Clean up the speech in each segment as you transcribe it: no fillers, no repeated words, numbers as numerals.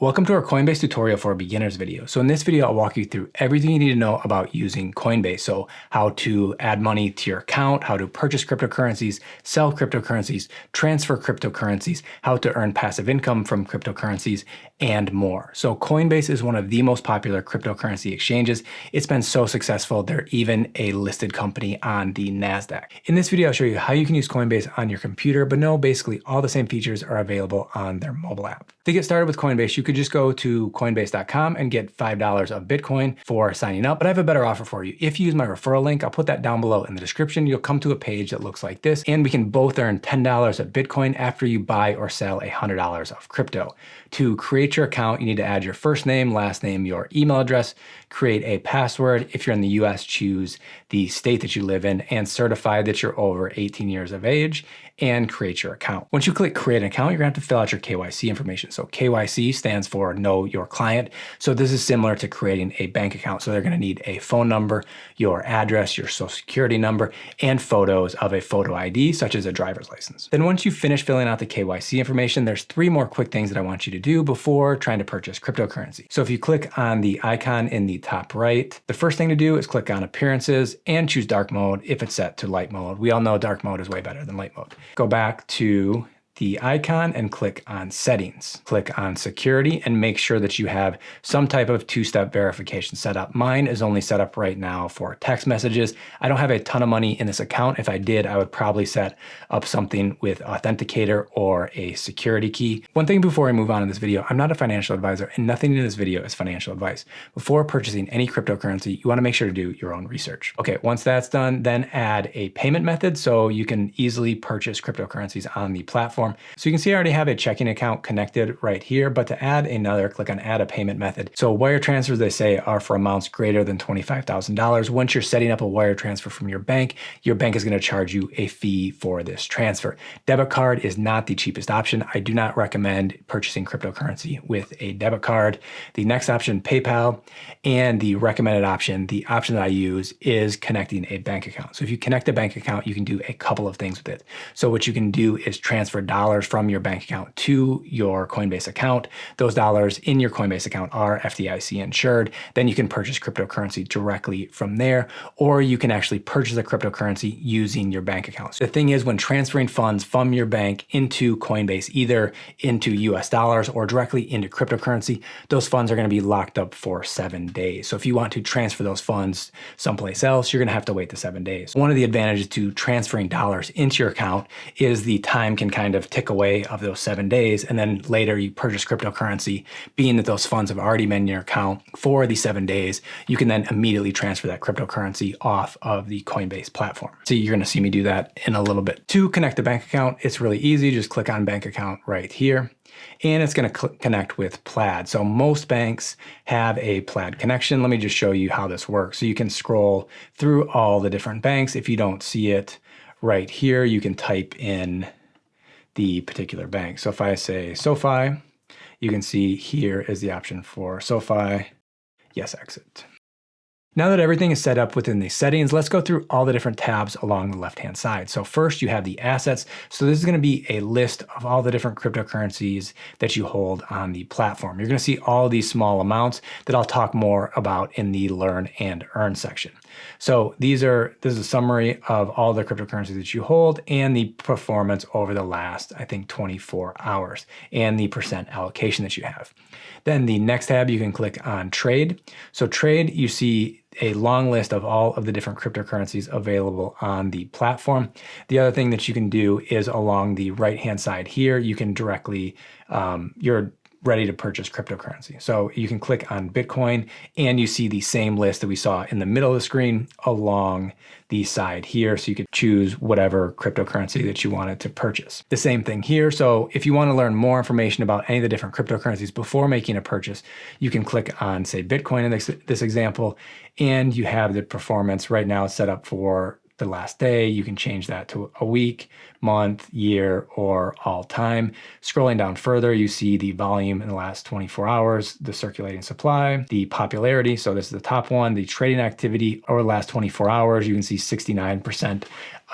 Welcome to our Coinbase tutorial for beginners video. So in this video, I'll walk you through everything you need to know about using Coinbase. So how to add money to your account, how to purchase cryptocurrencies, sell cryptocurrencies, transfer cryptocurrencies, how to earn passive income from cryptocurrencies, and more. So Coinbase is one of the most popular cryptocurrency exchanges. It's been so successful, they're even a listed company on the NASDAQ. In this video, I'll show you how you can use Coinbase on your computer, but no, basically all the same features are available on their mobile app. To get started with Coinbase, you could just go to coinbase.com and get $5 of Bitcoin for signing up. But I have a better offer for you. If you use my referral link, I'll put that down below in the description. You'll come to a page that looks like this, and we can both earn $10 of Bitcoin after you buy or sell $100 of crypto. To create your account, you need to add your first name, last name, your email address, create a password. If you're in the US, choose the state that you live in and certify that you're over 18 years of age and create your account. Once you click create an account, you're gonna have to fill out your KYC information. So KYC stands for know your client. So this is similar to creating a bank account. So they're gonna need a phone number, your address, your social security number, and photos of a photo ID, such as a driver's license. Then once you finish filling out the KYC information, there's 3 more quick things that I want you to do before trying to purchase cryptocurrency. So if you click on the icon in the top right, the first thing to do is click on appearances and choose dark mode if it's set to light mode. We all know dark mode is way better than light mode. Go back to the icon and click on settings. Click on security and make sure that you have some type of 2-step verification set up. Mine is only set up right now for text messages. I don't have a ton of money in this account. If I did, I would probably set up something with Authenticator or a security key. One thing before I move on in this video, I'm not a financial advisor and nothing in this video is financial advice. Before purchasing any cryptocurrency, you wanna make sure to do your own research. Okay, once that's done, then add a payment method so you can easily purchase cryptocurrencies on the platform. So you can see I already have a checking account connected right here, but to add another, click on add a payment method. So wire transfers, they say, are for amounts greater than $25,000. Once you're setting up a wire transfer from your bank is gonna charge you a fee for this transfer. Debit card is not the cheapest option. I do not recommend purchasing cryptocurrency with a debit card. The next option, PayPal, and the recommended option, the option that I use is connecting a bank account. So if you connect a bank account, you can do a couple of things with it. So what you can do is transfer dollars from your bank account to your Coinbase account. Those dollars in your Coinbase account are FDIC insured. Then you can purchase cryptocurrency directly from there, or you can actually purchase a cryptocurrency using your bank account. So the thing is, when transferring funds from your bank into Coinbase, either into US dollars or directly into cryptocurrency, those funds are going to be locked up for 7 days. So if you want to transfer those funds someplace else, you're going to have to wait the 7 days. One of the advantages to transferring dollars into your account is the time can kind of tick away of those 7 days, and then later you purchase cryptocurrency, being that those funds have already been in your account for the 7 days, you can then immediately transfer that cryptocurrency off of the Coinbase platform. So you're gonna see me do that in a little bit. To connect a bank account, it's really easy. Just click on bank account right here, and it's gonna connect with Plaid. So most banks have a Plaid connection. Let me just show you how this works. So you can scroll through all the different banks. If you don't see it right here, you can type in the particular bank. So if I say SoFi, you can see here is the option for SoFi. Yes, exit. Now that everything is set up within the settings, let's go through all the different tabs along the left-hand side. So first you have the assets. So this is gonna be a list of all the different cryptocurrencies that you hold on the platform. You're gonna see all these small amounts that I'll talk more about in the learn and earn section. So this is a summary of all the cryptocurrencies that you hold and the performance over the last, I think, 24 hours and the percent allocation that you have. Then the next tab, you can click on trade. So trade, you see a long list of all of the different cryptocurrencies available on the platform. The other thing that you can do is along the right-hand side here, you can directly, you're ready to purchase cryptocurrency. So you can click on Bitcoin and you see the same list that we saw in the middle of the screen along the side here. So you could choose whatever cryptocurrency that you wanted to purchase. The same thing here. So if you want to learn more information about any of the different cryptocurrencies before making a purchase, you can click on, say, Bitcoin in this example, and you have the performance right now set up for the last day. You can change that to a week, month, year, or all time. Scrolling down further, you see the volume in the last 24 hours, the circulating supply, the popularity. So this is the top one, the trading activity over the last 24 hours. You can see 69%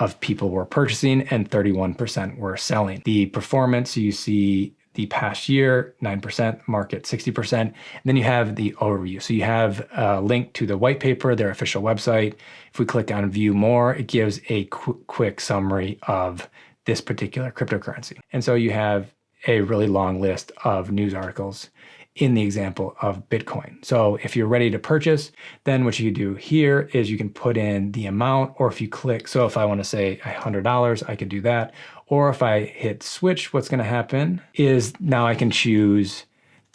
of people were purchasing and 31% were selling. The performance, you see the past year, 9%, market 60%. And then you have the overview. So you have a link to the white paper, their official website. If we click on view more, it gives a quick summary of this particular cryptocurrency. And so you have a really long list of news articles in the example of Bitcoin. So if you're ready to purchase, then what you do here is you can put in the amount, or if you click, so if I want to say $100, I could do that. Or if I hit switch, what's going to happen is now I can choose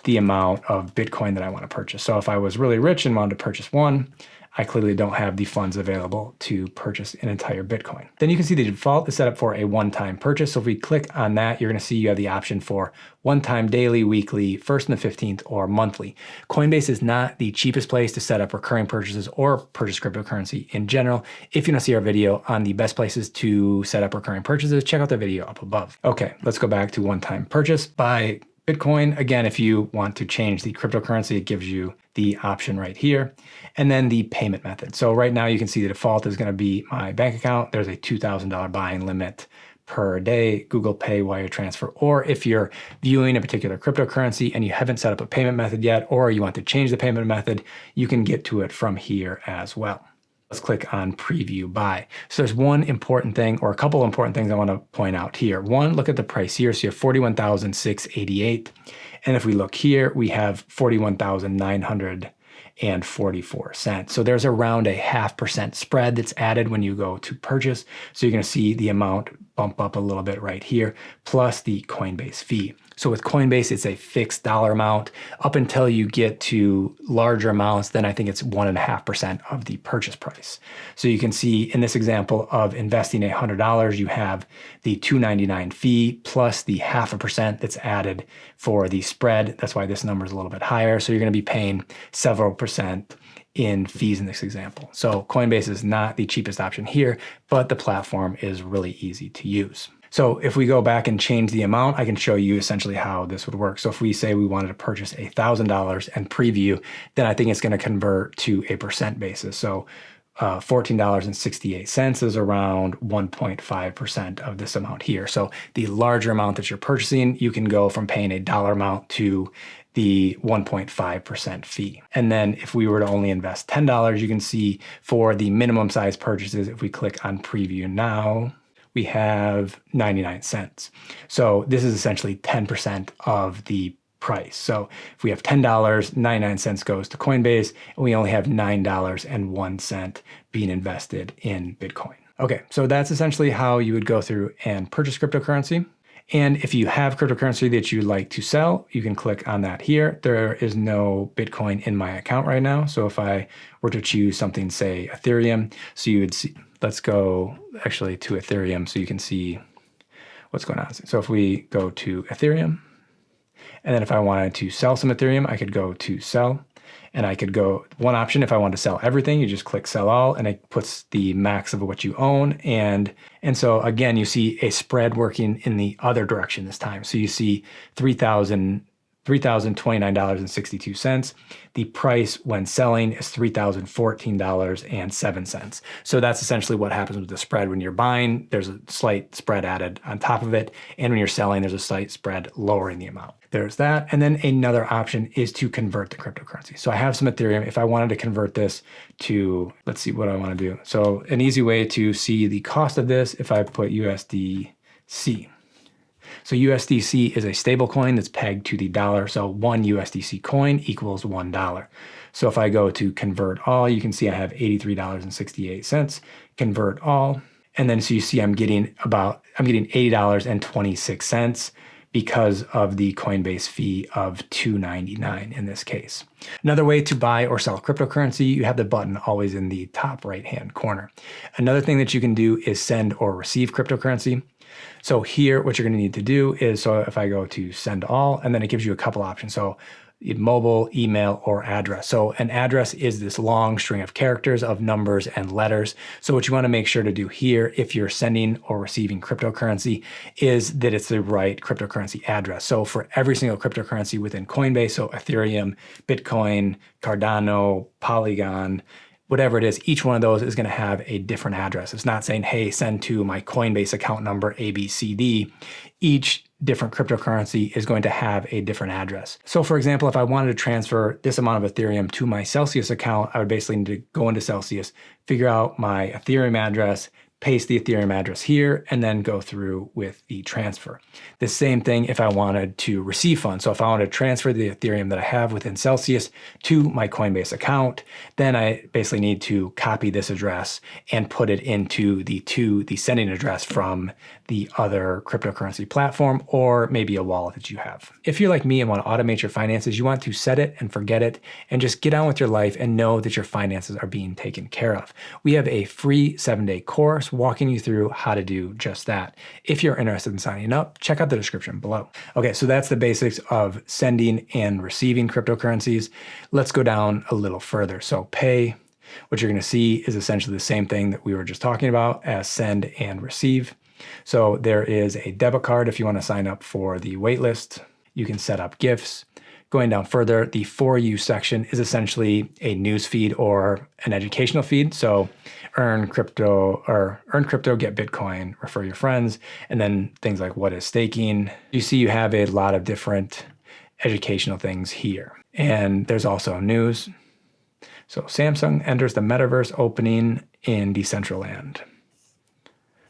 the amount of Bitcoin that I want to purchase. So if I was really rich and wanted to purchase one, I clearly don't have the funds available to purchase an entire Bitcoin. Then you can see the default is set up for a one-time purchase. So if we click on that, you're going to see you have the option for one-time, daily, weekly, first and the 15th, or monthly. Coinbase is not the cheapest place to set up recurring purchases or purchase cryptocurrency in general. If you want to see our video on the best places to set up recurring purchases, check out the video up above. Okay, let's go back to one-time purchase by Bitcoin. Again, if you want to change the cryptocurrency, it gives you the option right here. And then the payment method. So right now you can see the default is going to be my bank account. There's a $2,000 buying limit per day, Google Pay, wire transfer. Or if you're viewing a particular cryptocurrency and you haven't set up a payment method yet, or you want to change the payment method, you can get to it from here as well. Let's click on preview buy. So there's one important thing, or a couple important things I want to point out here. One, look at the price here. So you have 41,688. And if we look here, we have 41,944 cents. So there's around a 0.5% spread that's added when you go to purchase. So you're going to see the amount bump up a little bit right here, plus the Coinbase fee. So with Coinbase, it's a fixed dollar amount. Up until you get to larger amounts, then I think it's 1.5% of the purchase price. So you can see in this example of investing $100, you have the $2.99 fee plus the 0.5% that's added for the spread. That's why this number is a little bit higher. So you're going to be paying several percent in fees in this example. So Coinbase is not the cheapest option here, but the platform is really easy to use. So if we go back and change the amount, I can show you essentially how this would work. So if we say we wanted to purchase $1,000 and preview, then I think it's going to convert to a percent basis. So $14.68 is around 1.5% of this amount here. So the larger amount that you're purchasing, you can go from paying a dollar amount to the 1.5% fee. And then if we were to only invest $10, you can see for the minimum size purchases, if we click on preview now, we have 99 cents. So this is essentially 10% of the price. So if we have $10, 99 cents goes to Coinbase, and we only have $9.01 being invested in Bitcoin. Okay, so that's essentially how you would go through and purchase cryptocurrency. And if you have cryptocurrency that you'd like to sell, you can click on that here. There is no Bitcoin in my account right now. So if I were to choose something, say Ethereum, so you would see, let's go actually to Ethereum so you can see what's going on. So if we go to Ethereum, and then if I wanted to sell some Ethereum, I could go to sell. And I could go, one option, if I want to sell everything, you just click sell all, and it puts the max of what you own. And so again, you see a spread working in the other direction this time. So you see $3,029.62. The price when selling is $3,014.07. So that's essentially what happens with the spread. When you're buying, there's a slight spread added on top of it. And when you're selling, there's a slight spread lowering the amount. There's that. And then another option is to convert the cryptocurrency. So I have some Ethereum. If I wanted to convert this to, let's see what I want to do. So an easy way to see the cost of this, if I put USDC. So USDC is a stable coin that's pegged to the dollar. So one USDC coin equals $1. So if I go to convert all, you can see I have $83.68, convert all. And then so you see I'm getting $80.26 because of the Coinbase fee of $2.99 in this case. Another way to buy or sell cryptocurrency, you have the button always in the top right-hand corner. Another thing that you can do is send or receive cryptocurrency. So here, what you're going to need to do is, so if I go to send all, and then it gives you a couple options. So mobile, email, or address. So an address is this long string of characters of numbers and letters. So what you want to make sure to do here, if you're sending or receiving cryptocurrency, is that it's the right cryptocurrency address. So for every single cryptocurrency within Coinbase, so Ethereum, Bitcoin, Cardano, Polygon, whatever it is, each one of those is going to have a different address. It's not saying, hey, send to my Coinbase account number ABCD. Each different cryptocurrency is going to have a different address. So for example, if I wanted to transfer this amount of Ethereum to my Celsius account, I would basically need to go into Celsius, figure out my Ethereum address, paste the Ethereum address here, and then go through with the transfer. The same thing if I wanted to receive funds. So if I wanted to transfer the Ethereum that I have within Celsius to my Coinbase account, then I basically need to copy this address and put it into the sending address from the other cryptocurrency platform, or maybe a wallet that you have. If you're like me and want to automate your finances, you want to set it and forget it and just get on with your life and know that your finances are being taken care of. We have a free 7-day course walking you through how to do just that. If you're interested in signing up, check out the description below. Okay, so that's the basics of sending and receiving cryptocurrencies. Let's go down a little further. So pay, what you're going to see is essentially the same thing that we were just talking about as send and receive. So there is a debit card if you want to sign up for the waitlist. You can set up gifts. Going down further, the For You section is essentially a news feed or an educational feed. So earn crypto, get Bitcoin, refer your friends, and then things like what is staking. You see you have a lot of different educational things here. And there's also news. So Samsung enters the metaverse opening in Decentraland.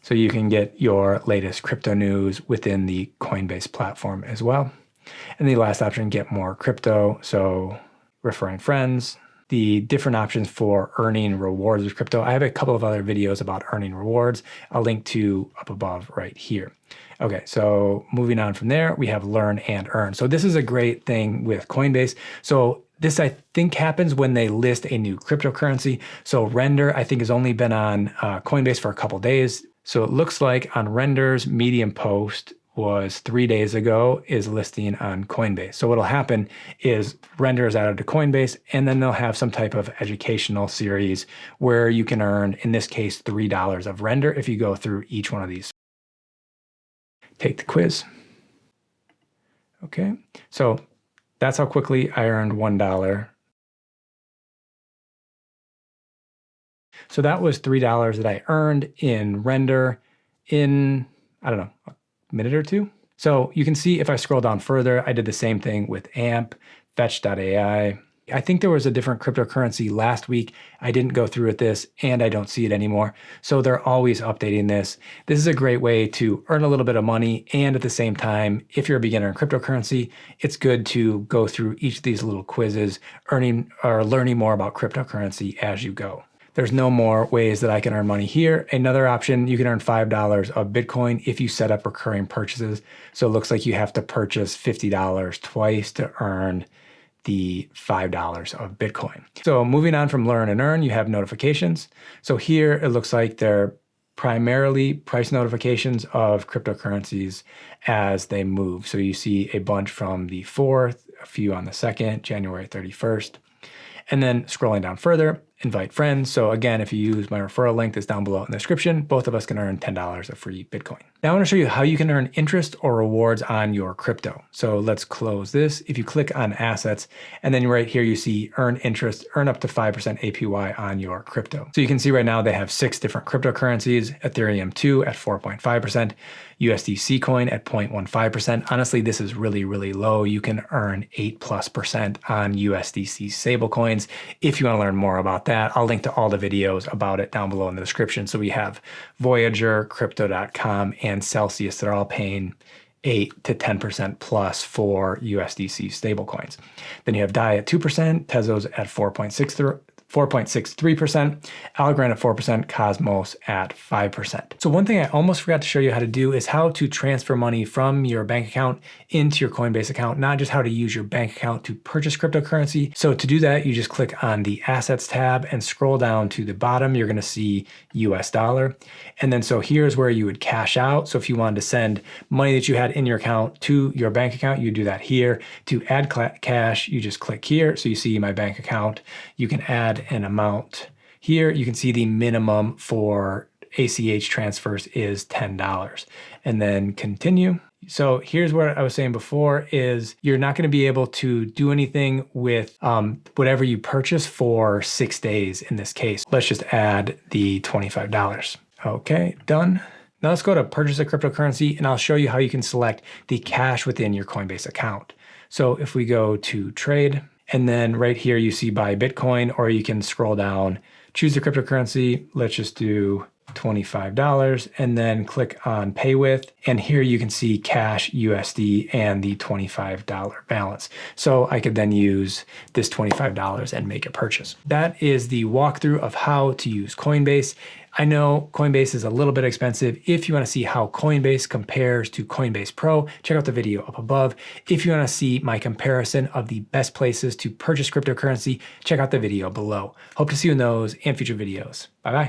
So you can get your latest crypto news within the Coinbase platform as well. And the last option, get more crypto. So referring friends, the different options for earning rewards with crypto. I have a couple of other videos about earning rewards. I'll link to up above right here. Okay, so moving on from there, we have learn and earn. So this is a great thing with Coinbase. So this, I think, happens when they list a new cryptocurrency. So Render, I think, has only been on Coinbase for a couple days. So it looks like on Render's Medium post was 3 days ago is listing on Coinbase. So what'll happen is Render is added to Coinbase, and then they'll have some type of educational series where you can earn, in this case, $3 of Render if you go through each one of these. Take the quiz. Okay, so that's how quickly I earned $1. So that was $3 that I earned in Render in, I don't know, a minute or two. So you can see if I scroll down further, I did the same thing with AMP, Fetch.ai. I think there was a different cryptocurrency last week. I didn't go through with this and I don't see it anymore. So they're always updating this. This is a great way to earn a little bit of money. And at the same time, if you're a beginner in cryptocurrency, it's good to go through each of these little quizzes, earning or learning more about cryptocurrency as you go. There's no more ways that I can earn money here. Another option, you can earn $5 of Bitcoin if you set up recurring purchases. So it looks like you have to purchase $50 twice to earn the $5 of Bitcoin. So moving on from learn and earn, you have notifications. So here it looks like they're primarily price notifications of cryptocurrencies as they move. So you see a bunch from the 4th, a few on the 2nd, January 31st. And then scrolling down further, invite friends. So again, if you use my referral link that's down below in the description, both of us can earn $10 of free Bitcoin. Now I want to show you how you can earn interest or rewards on your crypto. So let's close this. If you click on assets, and then right here you see earn interest, earn up to 5% APY on your crypto. So you can see right now they have 6 different cryptocurrencies, Ethereum 2 at 4.5%, USDC coin at 0.15%. Honestly, this is really, really low. You can earn 8+% on USDC stablecoins. If you want to learn more about that, I'll link to all the videos about it down below in the description. So we have Voyager, Crypto.com, and Celsius. They're all paying 8 to 10% plus for USDC stablecoins. Then you have DAI at 2%, Tezos at 4.63%, Algorand at 4%, Cosmos at 5%. So one thing I almost forgot to show you how to do is how to transfer money from your bank account into your Coinbase account, not just how to use your bank account to purchase cryptocurrency. So to do that, you just click on the Assets tab and scroll down to the bottom. You're going to see US dollar. And then so here's where you would cash out. So if you wanted to send money that you had in your account to your bank account, you do that here. To add cash, you just click here. So you see my bank account. You can add an amount here. You can see the minimum for ACH transfers is $10, and then continue. So here's what I was saying before is you're not going to be able to do anything with whatever you purchase for 6 days in this case. Let's just add the $25. Okay, done. Now let's go to purchase a cryptocurrency and I'll show you how you can select the cash within your Coinbase account. So if we go to trade, and then right here you see buy Bitcoin, or you can scroll down, choose the cryptocurrency. Let's just do $25 and then click on pay with. And here you can see cash USD and the $25 balance. So I could then use this $25 and make a purchase. That is the walkthrough of how to use Coinbase. I know Coinbase is a little bit expensive. If you want to see how Coinbase compares to Coinbase Pro, check out the video up above. If you want to see my comparison of the best places to purchase cryptocurrency, check out the video below. Hope to see you in those and future videos. Bye-bye.